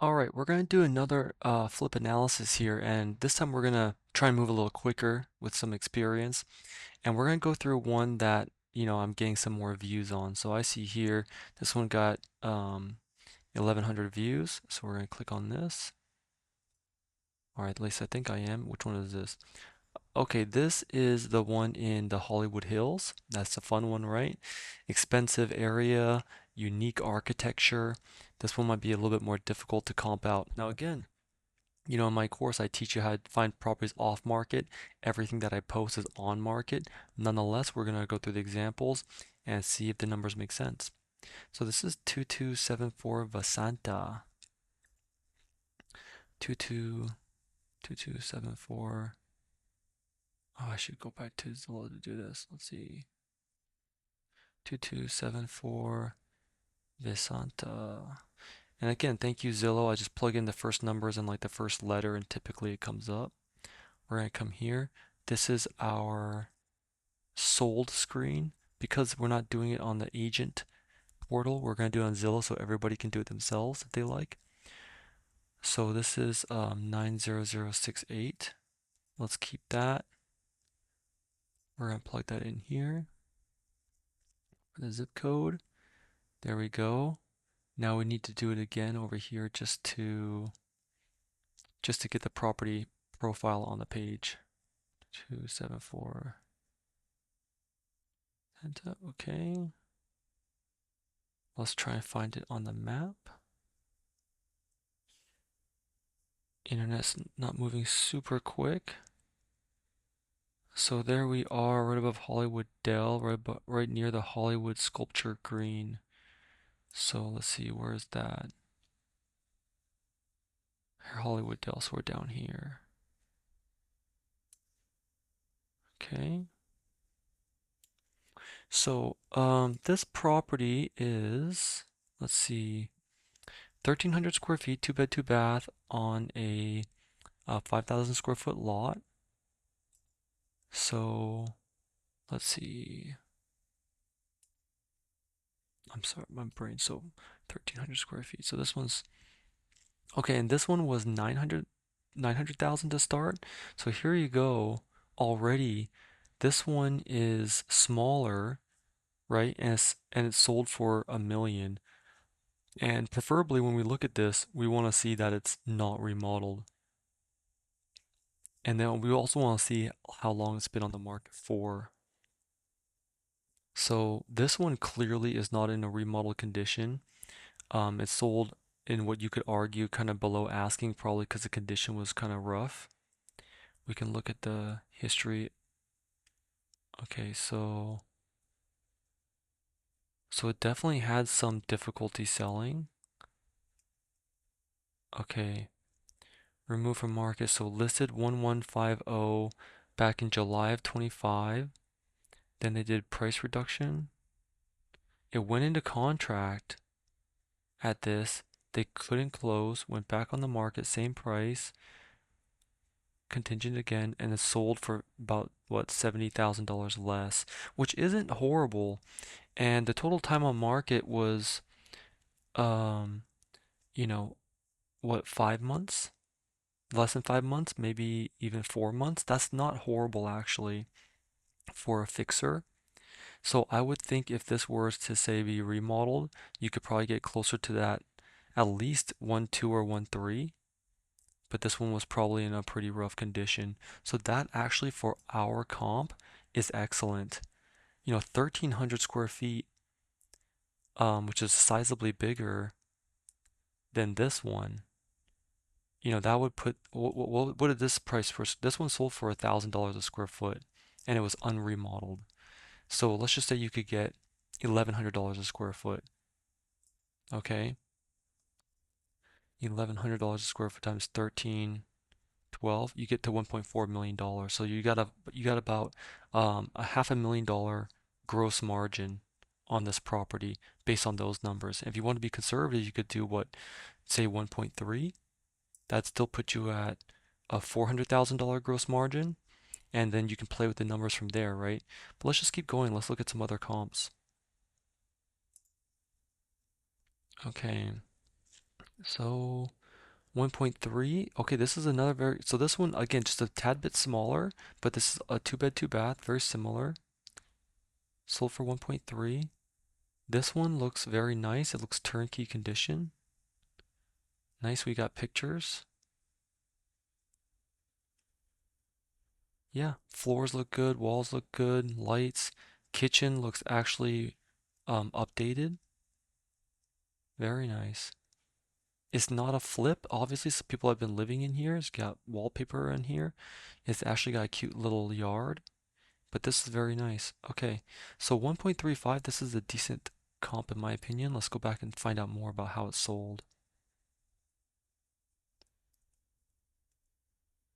All right, we're going to do another flip analysis here, and this time we're going to try and move a little quicker with some experience. And we're going to go through one that, I'm getting some more views on. So I see here, this one got 1100 views. So we're going to click on this. All right, at least I think I am. Which one is this? Okay, this is the one in the Hollywood Hills. That's a fun one, right? Expensive area, unique architecture. This one might be a little bit more difficult to comp out. Now again, in my course, I teach you how to find properties off market. Everything that I post is on market. Nonetheless, we're going to go through the examples and see if the numbers make sense. So this is 2274 Vasanta. 2274. Oh, I should go back to Zillow to do this. Let's see. 2274 Vasanta. And again, thank you, Zillow. I just plug in the first numbers and like the first letter, and typically it comes up. We're going to come here. This is our sold screen. Because we're not doing it on the agent portal, we're going to do it on Zillow so everybody can do it themselves if they like. So this is 90068. Let's keep that. We're going to plug that in here. The zip code. There we go. Now we need to do it again over here just to get the property profile on the page. 274. Enter. Okay. Let's try and find it on the map. Internet's not moving super quick. So there we are, right above Hollywood Dell, right near the Hollywood Sculpture Green. So let's see, where's that? Hollywood Dell, so we're down here. Okay. So this property is, let's see, 1,300 square feet, 2 bed, 2 bath on a 5,000 square foot lot. So let's see. I'm sorry, my brain. So 1,300 square feet. So this one's okay, and this one was 900,000 to start. So here you go. Already, this one is smaller, right? And it's sold for 1 million. And preferably when we look at this, we want to see that it's not remodeled. And then we also want to see how long it's been on the market for. So this one clearly is not in a remodeled condition. It's sold in what you could argue kind of below asking, probably because the condition was kind of rough. We can look at the history. Okay, so it definitely had some difficulty selling. Okay, remove from market. So listed 1150 back in July of 25. Then they did price reduction. It went into contract at this. They couldn't close, went back on the market, same price, contingent again, and it sold for about what, $70,000 less, which isn't horrible. And the total time on market was um, you know, what, 5 months? Less than 5 months, maybe even 4 months. That's not horrible actually for a fixer. So I would think if this were to say be remodeled, you could probably get closer to that, at least 1.2 or 1.3. But this one was probably in a pretty rough condition. So that actually for our comp is excellent. 1,300 square feet, which is sizably bigger than this one. That would put, what did this price for? This one sold for $1,000 a square foot, and it was unremodeled. So let's just say you could get $1,100 a square foot. Okay, $1,100 a square foot times 1312, you get to $1.4 million. So you got about a $500,000 gross margin on this property based on those numbers. If you want to be conservative, you could do what, say 1.3. That still puts you at a $400,000 gross margin, and then you can play with the numbers from there, right? But let's just keep going. Let's look at some other comps. Okay, so 1.3. Okay, this is another very, so this one again just a tad bit smaller, but this is a two bed, two bath, very similar. Sold for 1.3. This one looks very nice. It looks turnkey condition. Nice, we got pictures. Yeah, floors look good, walls look good, lights. Kitchen looks actually updated. Very nice. It's not a flip. Obviously, some people have been living in here. It's got wallpaper in here. It's actually got a cute little yard, but this is very nice. Okay, so 1.35, this is a decent comp in my opinion. Let's go back and find out more about how it's sold.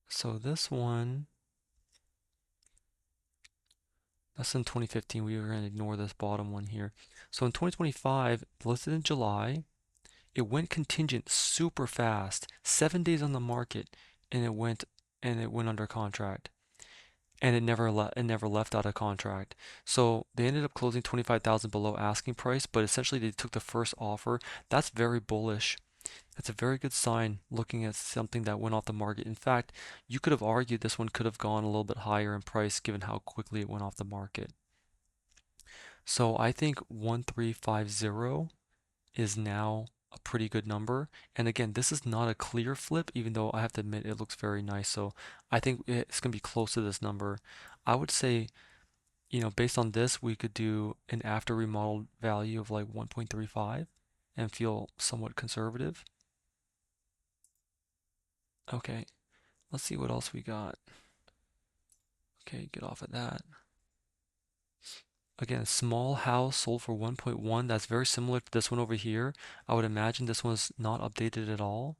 So this one, that's in 2015. We were going to ignore this bottom one here. So in 2025, listed in July, it went contingent super fast. 7 days on the market, and it went under contract. And it never left out of contract. So they ended up closing 25,000 below asking price, but essentially they took the first offer. That's very bullish. That's a very good sign looking at something that went off the market. In fact, you could have argued this one could have gone a little bit higher in price given how quickly it went off the market. So I think 1350 is now a pretty good number. And again, this is not a clear flip, even though I have to admit it looks very nice. So I think it's going to be close to this number. I would say, based on this, we could do an after remodeled value of like 1.35 and feel somewhat conservative. Okay, let's see what else we got. Okay, get off of that. Again, small house sold for 1.1. That's very similar to this one over here. I would imagine this one's not updated at all.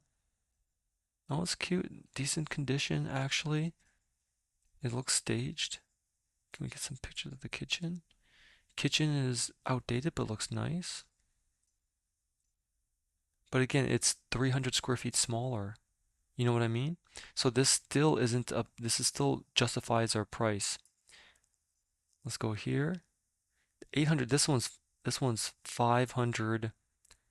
Oh, it's cute. Decent condition, actually. It looks staged. Can we get some pictures of the kitchen? Kitchen is outdated but looks nice. But again, it's 300 square feet smaller. You know what I mean? So this still isn't up. This is still justifies our price. Let's go here. 800. This one's 500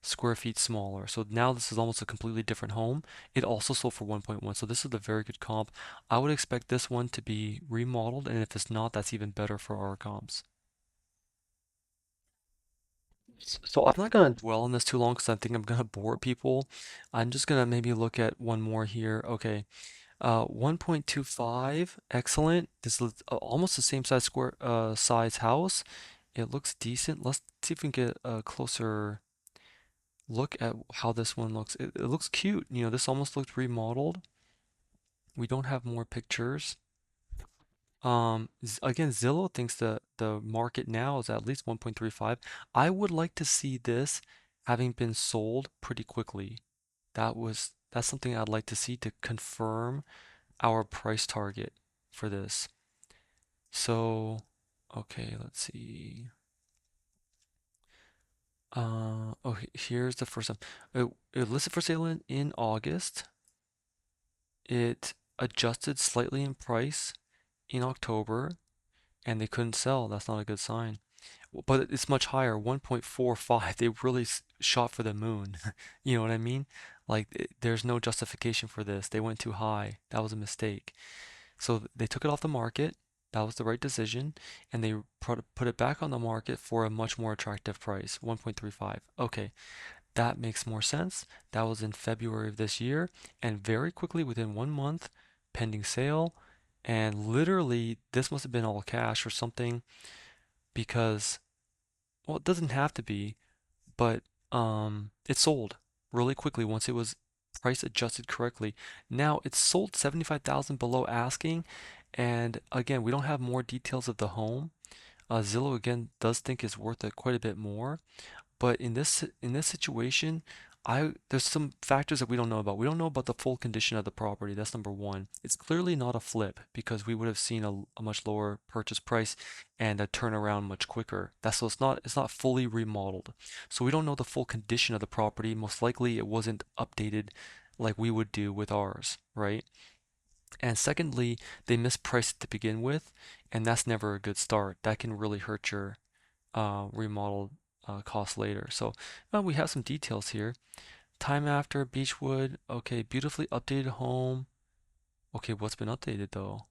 square feet smaller. So now this is almost a completely different home. It also sold for 1.1. So this is a very good comp. I would expect this one to be remodeled, and if it's not, that's even better for our comps. So I'm not gonna dwell on this too long because I think I'm gonna bore people. I'm just gonna maybe look at one more here. Okay, 1.25, excellent. This is almost the same size house. It looks decent. Let's see if we can get a closer look at how this one looks. It looks cute. This almost looked remodeled. We don't have more pictures. Again, Zillow thinks the market now is at least 1.35. I would like to see this having been sold pretty quickly. That's something I'd like to see to confirm our price target for this. So, okay, let's see. Here's the first one. It listed for sale in August. It adjusted slightly in price in October, and they couldn't sell. That's not a good sign. But it's much higher, 1.45. They really shot for the moon. You know what I mean? Like, there's no justification for this. They went too high. That was a mistake. So they took it off the market. That was the right decision. And they put it back on the market for a much more attractive price, 1.35. Okay, that makes more sense. That was in February of this year. And very quickly, within 1 month, pending sale. And literally, this must have been all cash or something because, well, it doesn't have to be, but it sold really quickly once it was price adjusted correctly. Now it's sold 75,000 below asking, and again, we don't have more details of the home. Zillow again does think it's worth quite a bit more, but in this situation, there's some factors that we don't know about. We don't know about the full condition of the property. That's number one. It's clearly not a flip because we would have seen a much lower purchase price and a turnaround much quicker. So it's not fully remodeled. So we don't know the full condition of the property. Most likely it wasn't updated like we would do with ours, right? And secondly, they mispriced it to begin with, and that's never a good start. That can really hurt your remodel cost later. So we have some details here. Time after Beechwood. Okay, beautifully updated home. Okay, what's been updated though?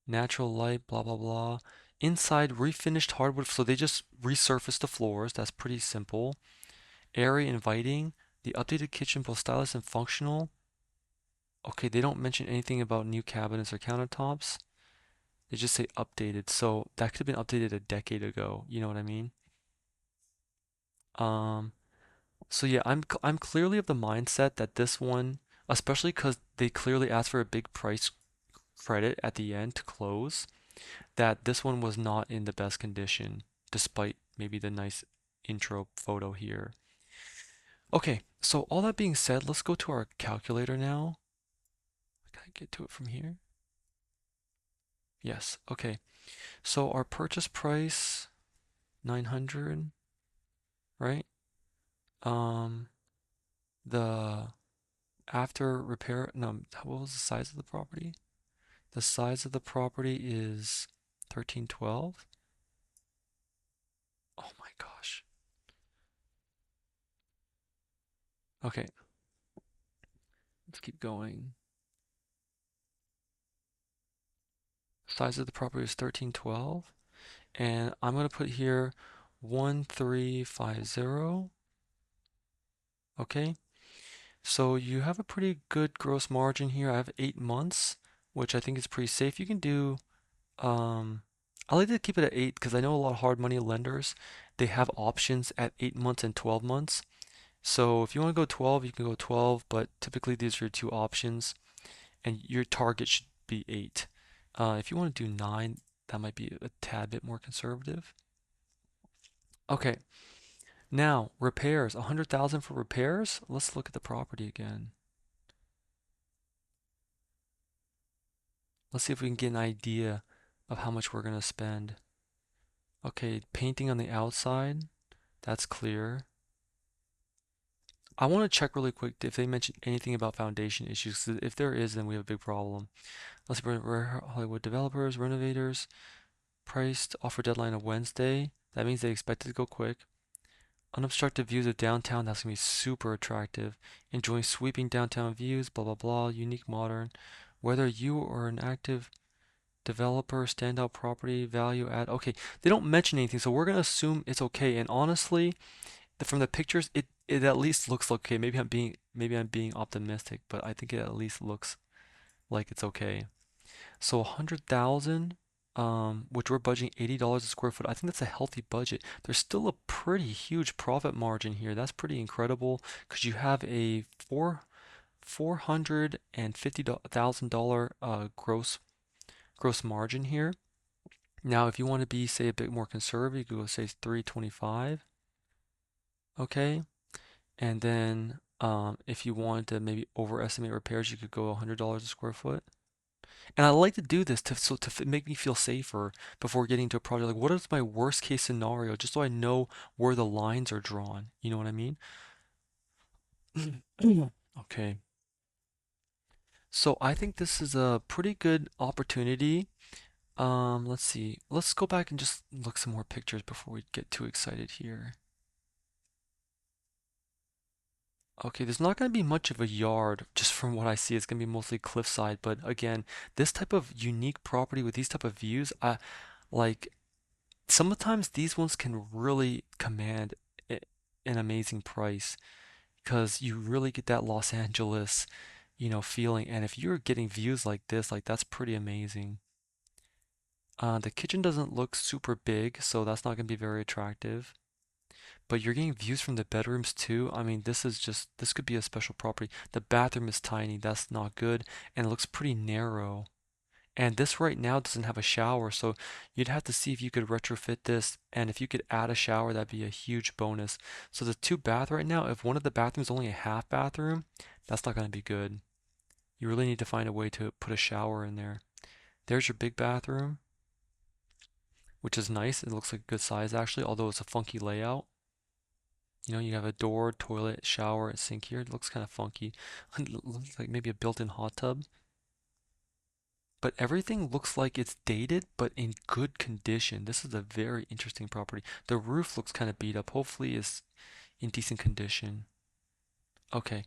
Natural light, blah blah blah. Inside refinished hardwood, so they just resurfaced the floors. That's pretty simple. Airy, inviting. The updated kitchen, both stylish and functional. Okay, they don't mention anything about new cabinets or countertops. They just say updated. So that could have been updated a decade ago. You know what I mean? Um, so yeah, I'm clearly of the mindset that this one, especially because they clearly asked for a big price credit at the end to close, that this one was not in the best condition, despite maybe the nice intro photo here. Okay, so all that being said, let's go to our calculator now. Can I get to it from here? Yes, okay. So our purchase price, 900, right? Um, the after repair, no, what was the size of the property? The size of the property is 1312. Oh my gosh. Okay, let's keep going. Size of the property is 1312. And I'm going to put here 1350. Okay, so you have a pretty good gross margin here. I have 8 months, which I think is pretty safe. You can do, um, I like to keep it at 8 because I know a lot of hard money lenders, they have options at 8 months and 12 months. So if you want to go 12, you can go 12, but typically these are your two options, and your target should be 8. If you want to do 9, that might be a tad bit more conservative. Okay, now repairs, 100,000 for repairs. Let's look at the property again. Let's see if we can get an idea of how much we're going to spend. Okay, painting on the outside, that's clear. I want to check really quick if they mention anything about foundation issues. 'Cause if there is, then we have a big problem. Let's see, we're Hollywood developers, renovators, priced, offer deadline of Wednesday. That means they expect it to go quick. Unobstructed views of downtown, that's gonna be super attractive. Enjoying sweeping downtown views, blah blah blah, unique modern. Whether you are an active developer, standout property, value add. Okay, they don't mention anything, so we're gonna assume it's okay. And honestly, from the pictures, it at least looks okay. Maybe I'm being optimistic, but I think it at least looks like it's okay. So 100,000, which we're budgeting $80 a square foot. I think that's a healthy budget. There's still a pretty huge profit margin here. That's pretty incredible because you have a $450,000 gross margin here. Now, if you want to be, say, a bit more conservative, you could go say 325. Okay, and then if you wanted to maybe overestimate repairs, you could go $100 a square foot. And I like to do this to make me feel safer before getting to a project. Like, what is my worst case scenario, just so I know where the lines are drawn. You know what I mean? Okay. So I think this is a pretty good opportunity. Let's see. Let's go back and just look some more pictures before we get too excited here. Okay, there's not going to be much of a yard, just from what I see. It's going to be mostly cliffside. But again, this type of unique property with these type of views, like sometimes these ones can really command an amazing price because you really get that Los Angeles, feeling. And if you're getting views like this, like that's pretty amazing. The kitchen doesn't look super big, so that's not going to be very attractive. But you're getting views from the bedrooms too. I mean, this could be a special property. The bathroom is tiny, that's not good, and it looks pretty narrow. And this right now doesn't have a shower, so you'd have to see if you could retrofit this, and if you could add a shower, that'd be a huge bonus. So the two bath right now, if one of the bathrooms is only a half bathroom, that's not going to be good. You really need to find a way to put a shower in there. There's your big bathroom, which is nice. It looks like a good size actually, although it's a funky layout. You have a door, toilet, shower, and sink here. It looks kind of funky. It looks like maybe a built-in hot tub. But everything looks like it's dated, but in good condition. This is a very interesting property. The roof looks kind of beat up. Hopefully it's in decent condition. Okay.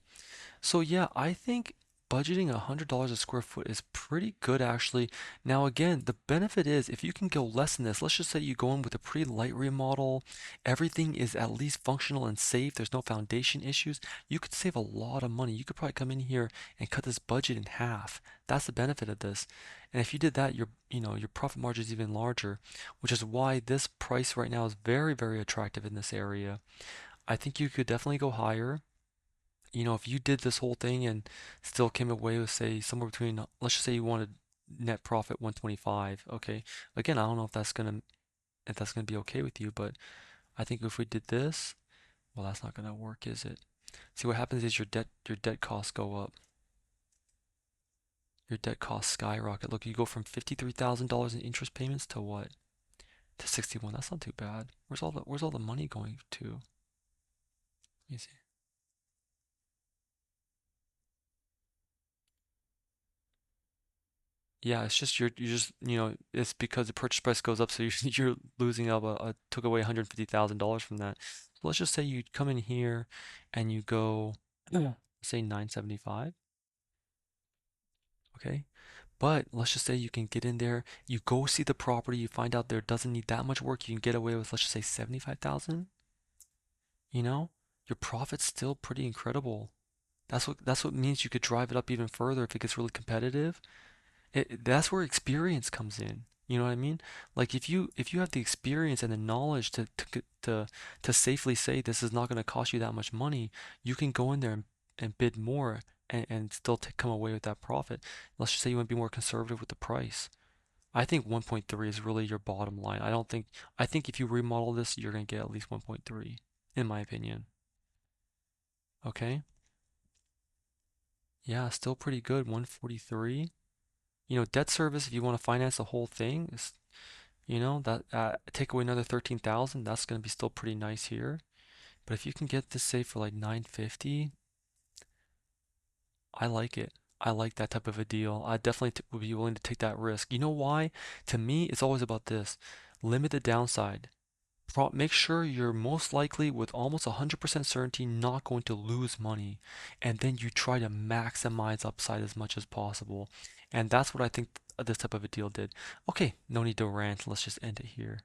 So yeah, I think budgeting $100 a square foot is pretty good actually. Now again, the benefit is if you can go less than this, let's just say you go in with a pretty light remodel, everything is at least functional and safe, there's no foundation issues, you could save a lot of money. You could probably come in here and cut this budget in half. That's the benefit of this. And if you did that, your profit margin is even larger, which is why this price right now is very, very attractive in this area. I think you could definitely go higher. If you did this whole thing and still came away with, say, somewhere between, let's just say you wanted net profit 125, okay? Again, I don't know if that's gonna be okay with you, but I think if we did this, well, that's not gonna work, is it? See, what happens is your debt costs go up. Your debt costs skyrocket. Look, you go from $53,000 in interest payments to what? To 61. That's not too bad. Where's all the money going to? Let me see. Yeah, it's just it's because the purchase price goes up, so you're losing out took away $150,000 from that. So let's just say you come in here and you go, yeah, say 975, okay? But let's just say you can get in there, you go see the property, you find out there doesn't need that much work, you can get away with, let's just say 75,000, you know? Your profit's still pretty incredible. That's what means you could drive it up even further if it gets really competitive. That's where experience comes in. You know what I mean? Like if you have the experience and the knowledge to safely say this is not going to cost you that much money, you can go in there and bid more and still come away with that profit. Let's just say you want to be more conservative with the price. I think 1.3 is really your bottom line. I think if you remodel this, you're going to get at least 1.3, in my opinion. Okay? Yeah, still pretty good. 143. Debt service, if you want to finance the whole thing, is that take away another 13,000, that's going to be still pretty nice here. But if you can get this say for like 950, I like it. I like that type of a deal. I definitely would be willing to take that risk. You know why? To me, it's always about this. Limit the downside. Make sure you're most likely with almost 100% certainty not going to lose money, and then you try to maximize upside as much as possible. And that's what I think this type of a deal did. Okay, no need to rant. Let's just end it here.